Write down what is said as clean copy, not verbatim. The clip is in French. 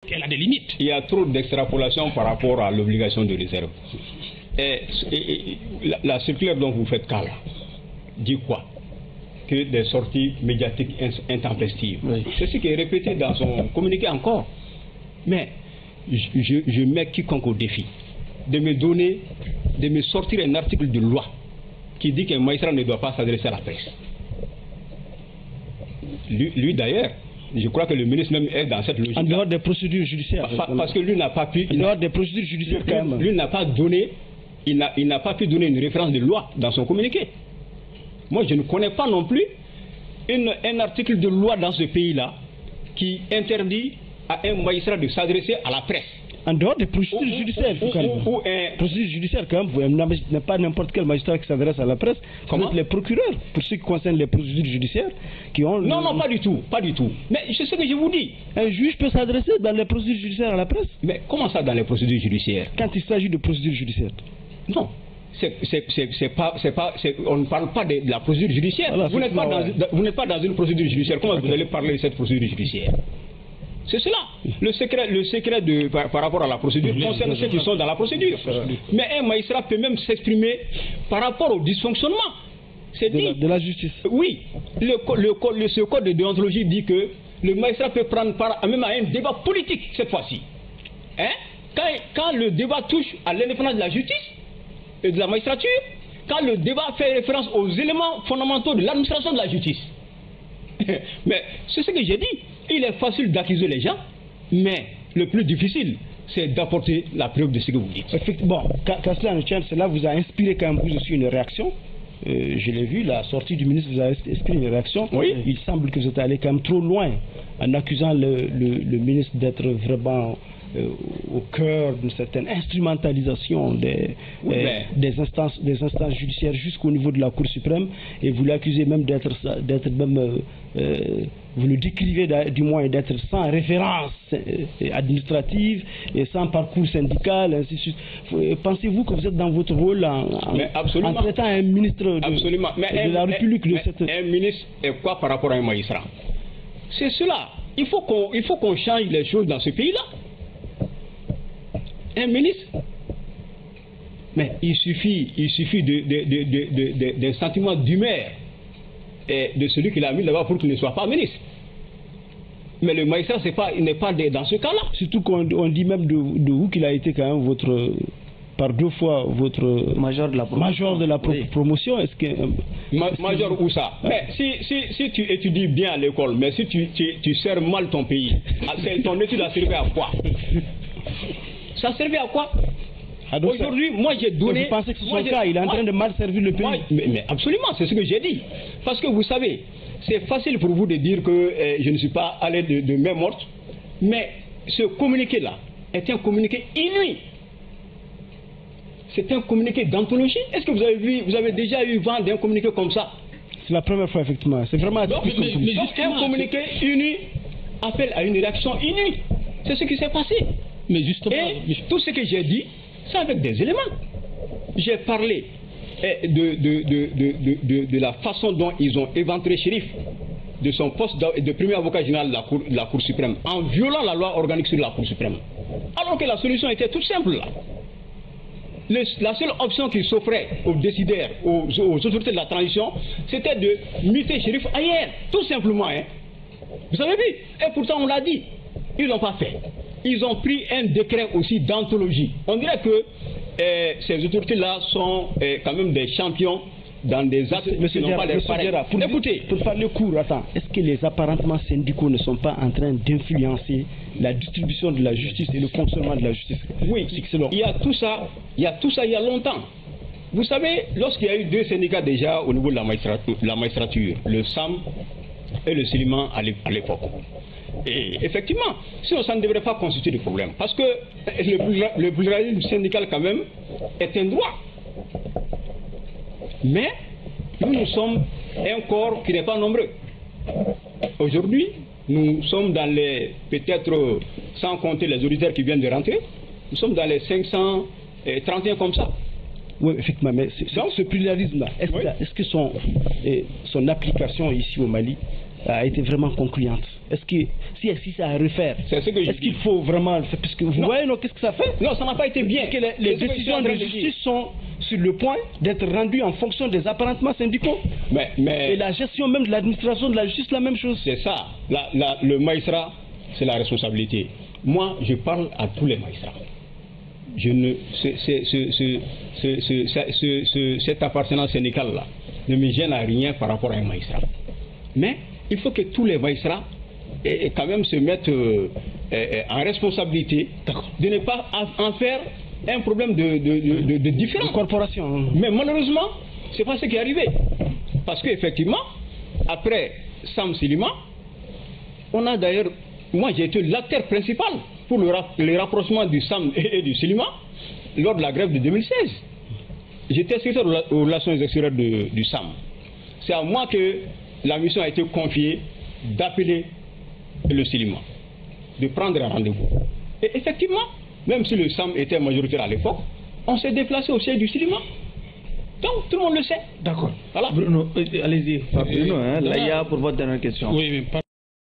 Elle a des limites. Il y a trop d'extrapolation par rapport à l'obligation de réserve. La circulaire dont vous faites cas là, dit quoi? Que des sorties médiatiques intempestives. Oui. C'est ce qui est répété dans son communiqué encore. Mais je mets quiconque au défi de me sortir un article de loi qui dit qu'un magistrat ne doit pas s'adresser à la presse. Lui d'ailleurs, je crois que le ministre même est dans cette logique. En dehors des procédures judiciaires. Parce que lui n'a pas pu. En dehors des procédures judiciaires quand même. Lui n'a pas donné. Il n'a pas pu donner une référence de loi dans son communiqué. Moi, je ne connais pas non plus un article de loi dans ce pays-là qui interdit à un magistrat de s'adresser à la presse. En dehors des procédures judiciaires, procédures judiciaires quand même, vous n'avez pas n'importe quel magistrat qui s'adresse à la presse. Comment? Les procureurs, pour ce qui concerne les procédures judiciaires, qui ont... Non, pas du tout, pas du tout. Mais c'est ce que je vous dis. Un juge peut s'adresser dans les procédures judiciaires à la presse? Mais comment ça dans les procédures judiciaires? Quand il s'agit de procédures judiciaires. Non. On ne parle pas de la procédure judiciaire. Voilà, vous n'êtes pas dans une procédure judiciaire. Comment vous allez parler de cette procédure judiciaire? C'est cela. Le secret par rapport à la procédure concerne ceux qui sont dans la procédure. Mais un magistrat peut même s'exprimer par rapport au dysfonctionnement. C'est dit. De la justice. Oui. Ce code de déontologie dit que le magistrat peut prendre part même à un débat politique cette fois-ci. Hein? Quand le débat touche à l'indépendance de la justice et de la magistrature, quand le débat fait référence aux éléments fondamentaux de l'administration de la justice. Mais c'est ce que j'ai dit. Il est facile d'accuser les gens, mais le plus difficile, c'est d'apporter la preuve de ce que vous dites. Effectivement, quand cela ne tient, cela vous a inspiré quand même vous aussi une réaction. Je l'ai vu, la sortie du ministre vous a inspiré une réaction. Oui. Il semble que vous êtes allé quand même trop loin en accusant le ministre d'être vraiment au cœur d'une certaine instrumentalisation des instances judiciaires jusqu'au niveau de la Cour suprême, et vous l'accusez même d'être même vous le décrivez du moins d'être sans référence administrative et sans parcours syndical, ainsi de suite. Pensez-vous que vous êtes dans votre rôle en traitant un ministre de la République de cette... Un ministre est quoi par rapport à un magistrat? C'est cela. Il faut qu'on change les choses dans ce pays-là. Un ministre, mais il suffit d'un sentiment d'humeur de celui qui l'a mis là-bas pour qu'il ne soit pas ministre. Mais le magistrat, il n'est pas dans ce cas-là. Surtout qu'on dit même de vous qu'il a été quand même par 2 fois votre major de la promotion. Est-ce que major où ça? Mais si tu étudies bien à l'école, mais si tu sers mal ton pays, ton étude a servi à quoi? Ça servait à quoi? Aujourd'hui, moi j'ai donné... Vous pensez que c'est son cas? Il est en train de mal servir le pays? Mais absolument, c'est ce que j'ai dit. Parce que vous savez, c'est facile pour vous de dire que je ne suis pas allé de main morte, mais ce communiqué-là est un communiqué inouï. C'est un communiqué d'anthologie. Est-ce que vous avez déjà eu vent d'un communiqué comme ça? C'est la première fois, effectivement. C'est vraiment... Donc un communiqué inouï appelle à une réaction inouïe. C'est ce qui s'est passé. Mais justement, tout ce que j'ai dit, c'est avec des éléments. J'ai parlé de la façon dont ils ont éventré Chérif de son poste de premier avocat général de la Cour suprême en violant la loi organique sur la Cour suprême. Alors que la solution était toute simple là. La seule option qui s'offrait aux décideurs, aux autorités de la transition, c'était de muter Chérif ailleurs, tout simplement. Hein. Vous avez vu? Et pourtant on l'a dit. Ils ne l'ont pas fait. Ils ont pris un décret aussi d'anthologie. On dirait que ces autorités-là sont quand même des champions dans des actes qui n'ont pas l'air pareils. Écoutez, pour faire le cours, est-ce que les apparentements syndicaux ne sont pas en train d'influencer la distribution de la justice et le fonctionnement de la justice? Oui, il y a tout ça il y a longtemps. Vous savez, lorsqu'il y a eu 2 syndicats déjà au niveau de la magistrature, le SAM et le Soliman à l'époque. Et effectivement, sinon ça ne devrait pas constituer de problème. Parce que le pluralisme syndical quand même est un droit. Mais nous sommes un corps qui n'est pas nombreux. Aujourd'hui, nous sommes dans les, peut-être sans compter les auditeurs qui viennent de rentrer, nous sommes dans les 531 comme ça. Oui, effectivement, mais ce pluralisme-là, est-ce que son application ici au Mali a été vraiment concluante? Est-ce que si ça à refaire, est-ce qu'il faut vraiment... Parce que vous voyez, qu'est-ce que ça fait? Non, ça n'a pas été bien. Parce que les décisions de justice sont sur le point d'être rendues en fonction des apparentements syndicaux. Et la gestion même de l'administration de la justice, la même chose. C'est ça. Le magistrat, c'est la responsabilité. Moi, je parle à tous les magistrats. Cette appartenance syndicale-là ne me gêne à rien par rapport à un magistrat. Mais il faut que tous les magistrats quand même se mettent en responsabilité de ne pas en faire un problème de différence. Corporation. Mais malheureusement, c'est pas ce qui est arrivé. Parce qu'effectivement, après Sam Silima, on a d'ailleurs, moi j'ai été l'acteur principal pour le rapprochement du Sam et du Silima lors de la grève de 2016. J'étais secrétaire aux relations extérieures du Sam. C'est à moi que la mission a été confiée d'appeler le Silima, de prendre un rendez-vous. Et effectivement, même si le Sam était majoritaire à l'époque, on s'est déplacé au siège du Silima. Donc tout le monde le sait. D'accord. Voilà. Bruno, allez-y. Bruno, là il y a pour votre dernière question. Oui, mais